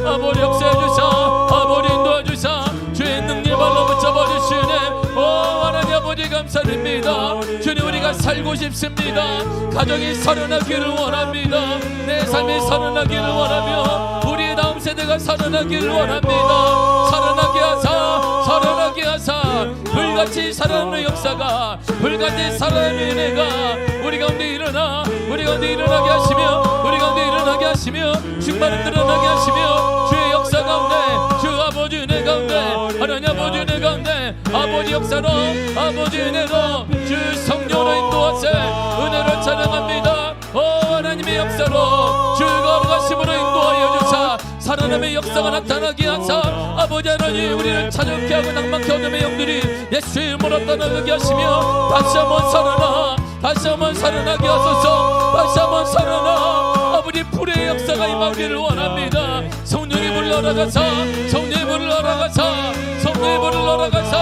아버지 역사해 주사 아버지 인도해 주사 주의 능력 발로 붙잡아 주시네. 오 하나님 아버지 감사드립니다. 주님 우리가 살고 싶습니다. 가정이 살아나기를 원합니다. 내 삶이 살아나기를 원하며 우리의 다음 세대가 살아나기를 원합니다. 살아나게 하사 살아나게 하사 불같이 살아나는 역사가 불같이 살아나는 은혜가 우리 가운데 일어나 우리 가운데 일어나게 하시며 우리 가운데 일어나게 하시며 충만을 드러나게 하시며 주의 역사 가운데 주 아버지 은혜 가운데 하나님 아버지 은혜 가운데 아버지 역사로 아버지 은혜로 주 성령으로 인도하세 은혜를 찬양합니다. 오 하나님의 역사로 주 거룩하심으로 인도하여 주사 살아남의 역사가 나타나게 하사 아버지 하나님 우리를 찾게 하고 낭만케 어둠의 영들이 예수의 이름으로 떠나게 하시며 다시 한번 살아나 다시 한번 살아나게 하소서. 다시 한번 살아나 아버지 불의 역사가 임하기를 원합니다. 성령의 불을 허락하사 성령의 불을 허락하사 성령의 불을 허락하사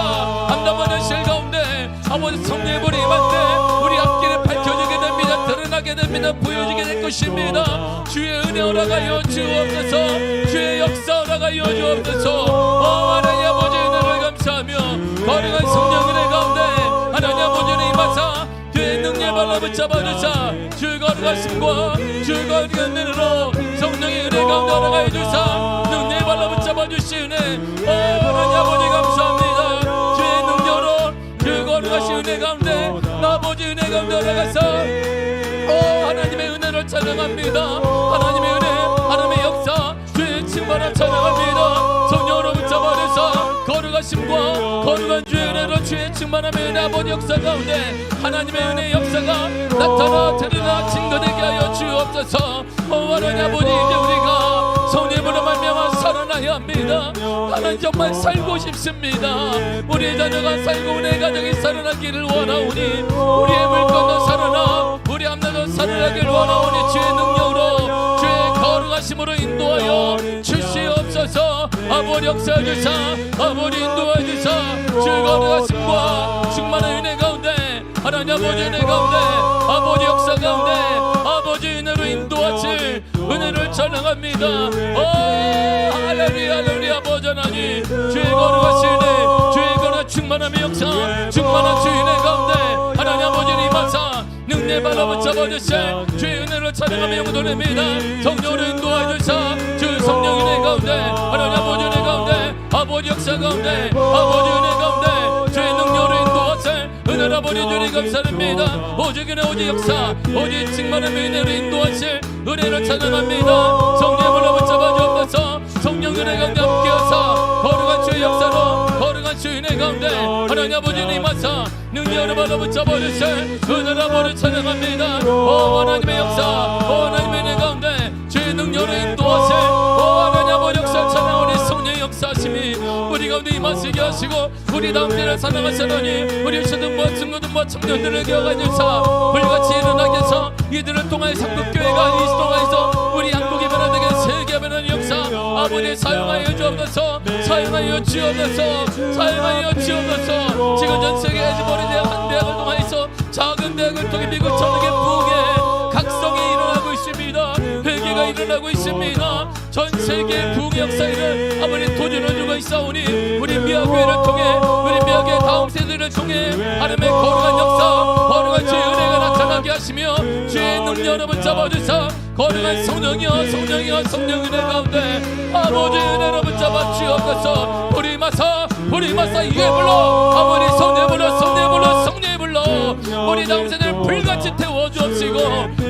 암담하는 실 가운데 아버지 성령의 불이 임할 때 우리 앞길에 밝혀지게 됩니다. 드러나게 됩니다. 보여지게 될 것입니다. 주의 은혜 허락하여 주옵소서. 주의 역사 허락하여 주옵소서. 하나님 아버지 은혜를 감사하며 거룩한 성령 은혜 가운데 하나님 아버지 은혜 임하사 주의 능력의 발로 붙잡아주사 주 거룩하심과 주 거룩한 은혜로 성령의 은혜 가운데 허락하여 주사 능력의 발로 붙잡아주시네. 하나님 아버지 감사합니다. 주의 능력으로 주 거룩하신 은혜 가운데 아버지 은혜 가운데 허락하사 하나님의 은혜를 찬양합니다. 하나님의 은혜 하나님의 역사 주의 충만함 찬양합니다. 성령으로 붙잡아주사 거룩하심과 거룩한 주의 은혜로 주의 충만함의 은혜 아버지 역사 가운데 하나님의 은혜의 역사가 나타나 드러나 증거되게 하여 주옵소서. 하나님 아버지 이제 우리가 성령으로 말미암아 살아나야 합니다. 하나님 정말 살고 싶습니다. 우리의 자녀가 살고 우리의 가정이 살아나기를 원하오니 우리의 물건도 살아나 우리 함나도 살아나기를 원하오니 주의 능력으로 주의 거룩하심으로 인도하여 주시옵소서. 아버지 역사해 주사 아버지 인도해 주사 주의 거룩하심과 충만한 은혜 가운데 하나님 아버지 은혜 가운데 아버지 역사 가운데 아버지 은혜로 인도하실 은혜를 찬양합니다. 할렐루야 할렐루야 아버지 하나님 주의 거룩하신 은혜 주의 거룩한 충만함의 역사 충만한 주의 도와주실 주의 은혜로 찬양하며 영광 돌립니다. 성령으로 인도하여 주사 주 성령 은혜 가운데 하나님 아버지 은혜 가운데 아버지 역사 가운데 아버지 은혜 가운데 주의 능력으로 인도하실 은혜로 아버지 주님 감사합니다. 오직 은혜 오직 역사 오직 충만한 은혜로 인도하실 은혜로 찬양합니다. 성령으로 붙잡아 주옵소서. 성령 은혜 가운데 함께하사 거룩한 주의 역사로 거룩한 주의 은혜 가운데 하나님 아버지 님하사 능력으로 바로 붙잡아 주실 은혜로 아버지 찬양합니다. 오 하나님의 역사 오 하나님의 은혜 가운데 주의 능력으로 인도하실 오 하나님 아버지 역사 찬양하니 성령의 역사하심이 우리 가운데 임하시게 하시고 우리 다음대를 사랑하시더니 우리 초등부와 중고등부와 청년들을 기억하여 주사 불같이 일어나게 해서 이들을 통하여 상국교회가 이 동안에서 우리 한국이 변화되게 세계 변화의 역사 아버지 사용하여 주옵소서. 사용하여 주옵소서. 사용하여 주옵소서. 지금 전 세계에 버린 대학 한 대학을 통하여서 작은 대학을 통해 미국 전역의 부흥의 각성이 일어나고 있습니다. 회개가 일어나고 있습니다. 전 세계 부흥의 역사를 아버지 도전해주고 있사오니 우리 미아교회를 통해 우리 미아교회 다음 세대를 통해 하나님의 거룩한 역사 거룩한 주의 은혜가 나타나게 하시며 주의 능력으로 붙잡아주사 거룩한 성령이여 성령이여 성령 은혜 가운데 아버지 은혜로 붙잡아 주옵소서. 우리 마사 이게 불러 아버지 성령 불러 성령 불러 성령 불러 우리 다음 세대를 불같이 태워 주옵시고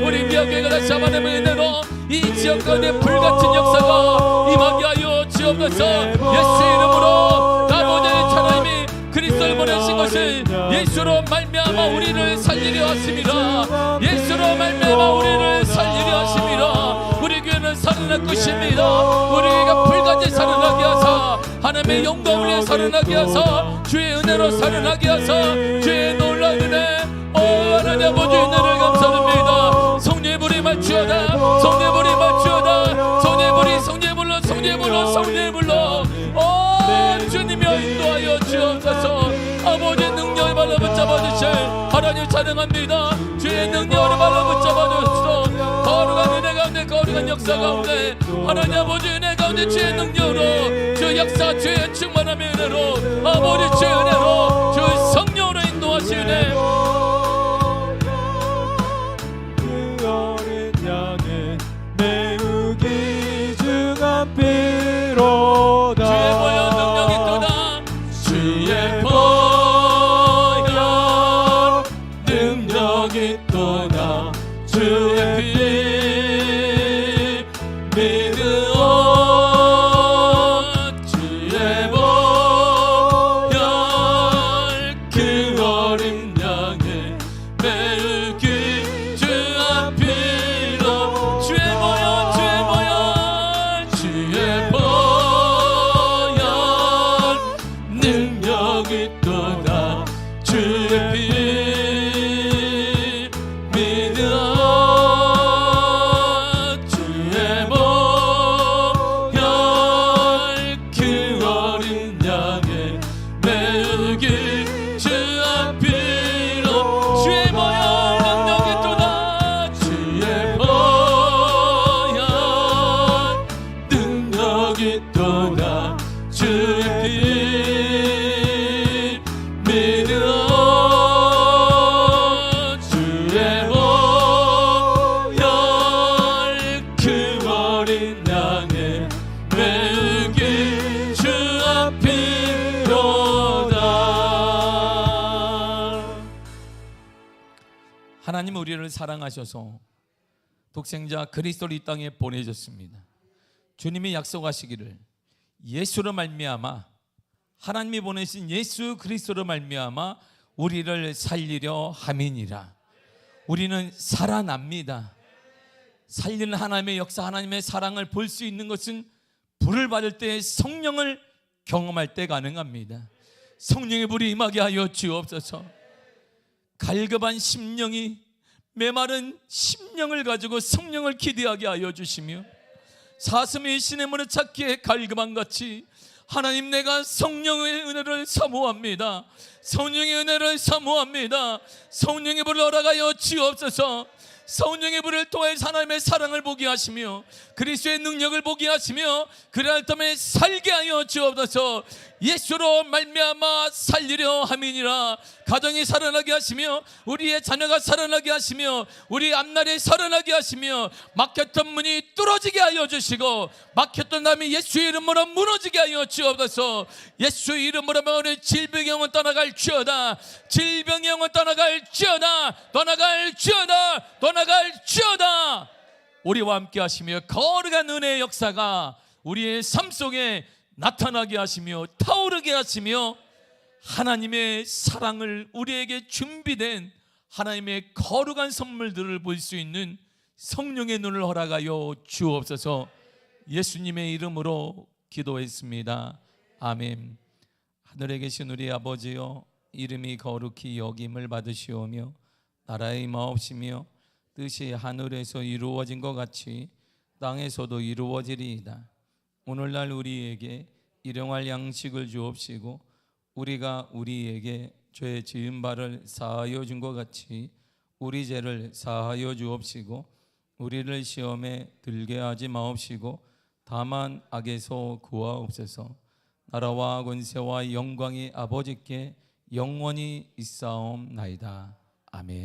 우리 미아교회가 다시 하나님의 은혜로 이 지역 가운데 불같은 역사가 임하게 하여 주옵소서. 예수 이름으로 아버지 하나님이 그리스도를 보내신 것을 예수로 말미암아 우리를 살리려 하십니다. 예수로 말미암아 우리를 살리려 하십니다. 우리 교회는 살아날 것입니다. 우리 교회가 불같이 살아나게 하사 하나님의 영광을 위해 살아나게 하사 주의 은혜로 살아나게 하사 주의 놀라운 은혜 오 하나님 아버지 은혜를 감사합니다. 성령의 불이 말주어다 성령의 불이 말주어다 성령의 불이 성령의 불러 성령의 불러 성령의 불러 오 주님이 인도하여 주옵소서. 아버지의 능력을 발라 붙잡아주실 하나님 찬양합니다. 주의 능력을 발라 붙잡아주시소. 거룩한 은혜 가운데 거룩한 역사 가운데 하나님 아버지 은혜 가운데 주의 능력으로 주 역사 주의 충만함의 은혜로 아버지 주의 은혜로 주의 성령으로 인도하시네. 그 어린 양의 매우 귀중한 피로다. 주의 보혈 능력이 또다 주의 보혈 능력이 또다 주의 피 하나님은 우리를 사랑하셔서 독생자 그리스도를 이 땅에 보내셨습니다. 주님이 약속하시기를 예수로 말미암아 하나님이 보내신 예수 그리스도로 말미암아 우리를 살리려 함이니라. 우리는 살아납니다. 살리는 하나님의 역사 하나님의 사랑을 볼 수 있는 것은 불을 받을 때 성령을 경험할 때 가능합니다. 성령의 불이 임하게 하여 주옵소서. 갈급한 심령이 메마른 심령을 가지고 성령을 기대하게 하여 주시며 사슴이 신의 문을 찾기에 갈급한 같이 하나님 내가 성령의 은혜를 사모합니다. 성령의 은혜를 사모합니다. 성령의 불을 허락하여 주옵소서. 성령의 불을 통해서 하나님의 사랑을 보게 하시며 그리스도의 능력을 보게 하시며 그날 때에 살게 하여 주옵소서. 예수로 말미암아 살리려 함이니라. 가정이 살아나게 하시며 우리의 자녀가 살아나게 하시며 우리 앞날에 살아나게 하시며 막혔던 문이 뚫어지게 하여 주시고 막혔던 담이 예수의 이름으로 무너지게 하여 주옵소서. 예수의 이름으로 오늘 질병의 영은 떠나갈지어다. 질병의 영은 떠나갈지어다. 떠나갈지어다. 떠나갈지어다. 우리와 함께 하시며 거룩한 은혜의 역사가 우리의 삶 속에 나타나게 하시며 타오르게 하시며 하나님의 사랑을 우리에게 준비된 하나님의 거룩한 선물들을 볼 수 있는 성령의 눈을 허락하여 주옵소서. 예수님의 이름으로 기도했습니다. 아멘. 하늘에 계신 우리 아버지여, 이름이 거룩히 여김을 받으시오며 나라의 임하옵시며 뜻이 하늘에서 이루어진 것 같이 땅에서도 이루어지리이다. 오늘날 우리에게 일용할 양식을 주옵시고 우리가 우리에게 죄 지은 바를 사하여 준 것 같이 우리 죄를 사하여 주옵시고 우리를 시험에 들게 하지 마옵시고 다만 악에서 구하옵소서. 나라와 권세와 영광이 아버지께 영원히 있사옵나이다. 아멘.